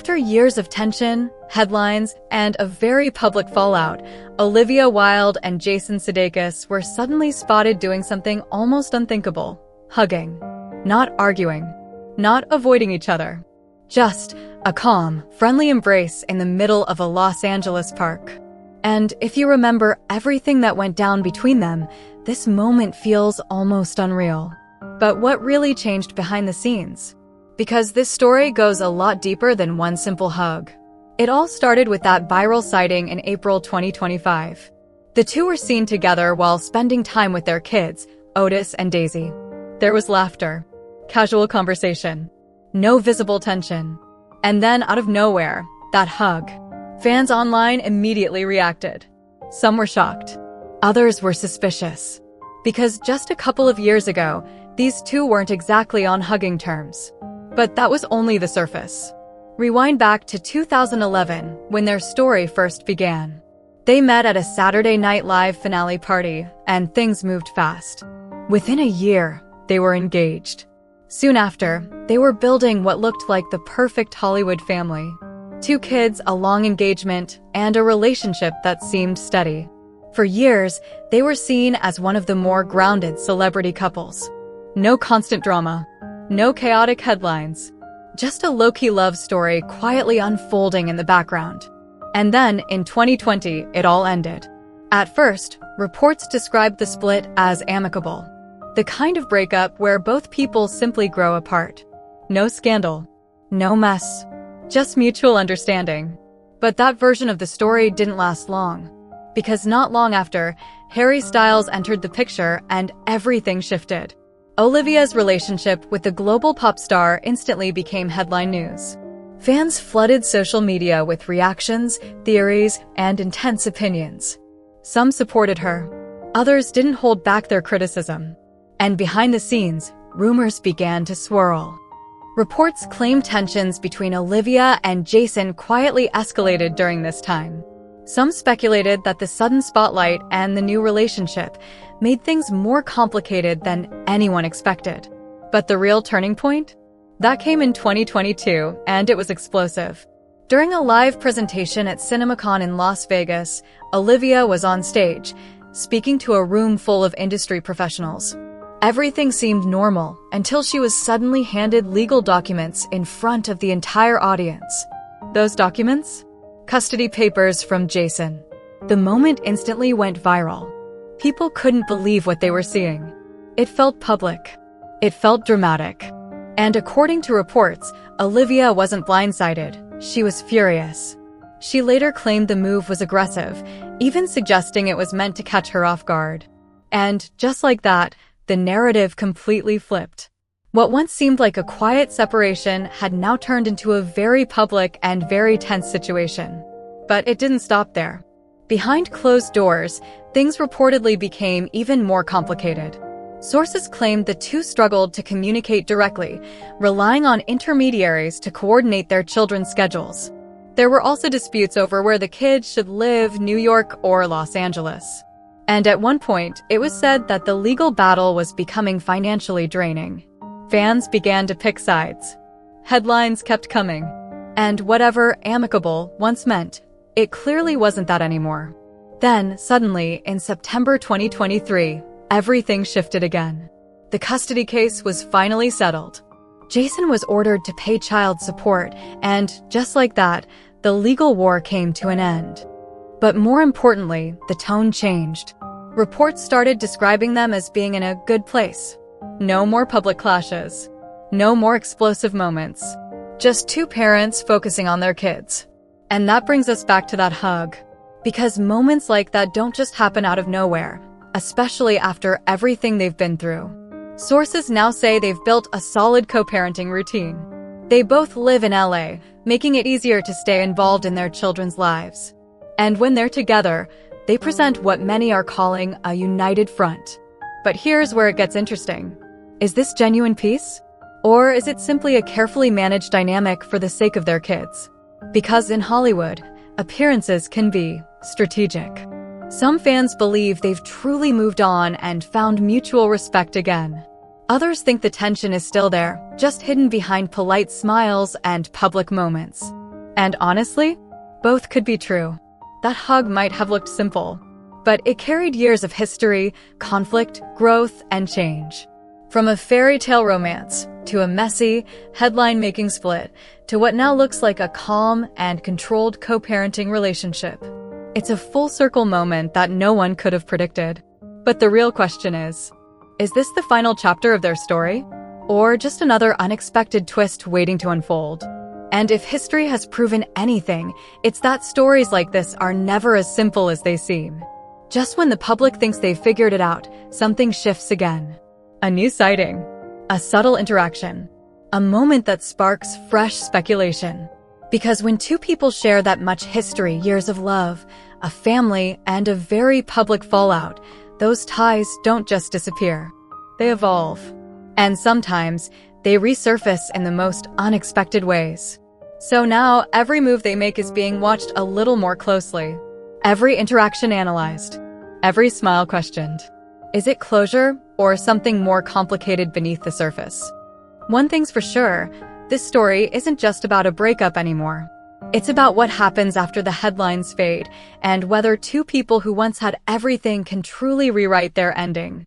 After years of tension, headlines, and a very public fallout, Olivia Wilde and Jason Sudeikis were suddenly spotted doing something almost unthinkable: hugging. Not arguing. Not avoiding each other. Just a calm, friendly embrace in the middle of a Los Angeles park. And if you remember everything that went down between them, this moment feels almost unreal. But what really changed behind the scenes? Because this story goes a lot deeper than one simple hug. It all started with that viral sighting in April 2025. The two were seen together while spending time with their kids, Otis and Daisy. There was laughter, casual conversation, no visible tension. And then, out of nowhere, that hug. Fans online immediately reacted. Some were shocked. Others were suspicious. Because just a couple of years ago, these two weren't exactly on hugging terms. But that was only the surface. Rewind back to 2011, when their story first began. They met at a Saturday Night Live finale party, and things moved fast. Within a year, they were engaged. Soon after, they were building what looked like the perfect Hollywood family. 2 kids, a long engagement, and a relationship that seemed steady. For years, they were seen as one of the more grounded celebrity couples. No constant drama. No chaotic headlines. Just a low-key love story quietly unfolding in the background. And then, in 2020, it all ended. At first, reports described the split as amicable. The kind of breakup where both people simply grow apart. No scandal. No mess. Just mutual understanding. But that version of the story didn't last long. Because not long after, Harry Styles entered the picture and everything shifted. Olivia's relationship with the global pop star instantly became headline news. Fans flooded social media with reactions, theories, and intense opinions. Some supported her. Others didn't hold back their criticism. And behind the scenes, rumors began to swirl. Reports claimed tensions between Olivia and Jason quietly escalated during this time. Some speculated that the sudden spotlight and the new relationship made things more complicated than anyone expected. But the real turning point? That came in 2022, and it was explosive. During a live presentation at CinemaCon in Las Vegas, Olivia was on stage, speaking to a room full of industry professionals. Everything seemed normal until she was suddenly handed legal documents in front of the entire audience. Those documents? Custody papers from Jason. The moment instantly went viral. People couldn't believe what they were seeing. It felt public. It felt dramatic. And according to reports, Olivia wasn't blindsided. She was furious. She later claimed the move was aggressive, even suggesting it was meant to catch her off guard. And just like that, the narrative completely flipped. What once seemed like a quiet separation had now turned into a very public and very tense situation. But it didn't stop there. Behind closed doors, things reportedly became even more complicated. Sources claimed the two struggled to communicate directly, relying on intermediaries to coordinate their children's schedules. There were also disputes over where the kids should live, New York or Los Angeles. And at one point, it was said that the legal battle was becoming financially draining. Fans began to pick sides. Headlines kept coming. And whatever amicable once meant, it clearly wasn't that anymore. Then, suddenly, in September 2023, everything shifted again. The custody case was finally settled. Jason was ordered to pay child support, and just like that, the legal war came to an end. But more importantly, the tone changed. Reports started describing them as being in a good place. No more public clashes. No more explosive moments. Just 2 parents focusing on their kids. And that brings us back to that hug. Because moments like that don't just happen out of nowhere, especially after everything they've been through. Sources now say they've built a solid co-parenting routine. They both live in LA, making it easier to stay involved in their children's lives. And when they're together, they present what many are calling a united front. But here's where it gets interesting. Is this genuine peace? Or is it simply a carefully managed dynamic for the sake of their kids? Because in Hollywood, appearances can be strategic. Some fans believe they've truly moved on and found mutual respect again. Others think the tension is still there, just hidden behind polite smiles and public moments. And honestly, both could be true. That hug might have looked simple, but it carried years of history, conflict, growth, and change. From a fairy tale romance, to a messy, headline-making split, to what now looks like a calm and controlled co-parenting relationship. It's a full-circle moment that no one could have predicted. But the real question is this the final chapter of their story? Or just another unexpected twist waiting to unfold? And if history has proven anything, it's that stories like this are never as simple as they seem. Just when the public thinks they've figured it out, something shifts again. A new sighting, a subtle interaction, a moment that sparks fresh speculation. Because when two people share that much history, years of love, a family, and a very public fallout, those ties don't just disappear. They evolve. And sometimes, they resurface in the most unexpected ways. So now, every move they make is being watched a little more closely. Every interaction analyzed. Every smile questioned. Is it closure, or something more complicated beneath the surface? One thing's for sure, this story isn't just about a breakup anymore. It's about what happens after the headlines fade, and whether two people who once had everything can truly rewrite their ending.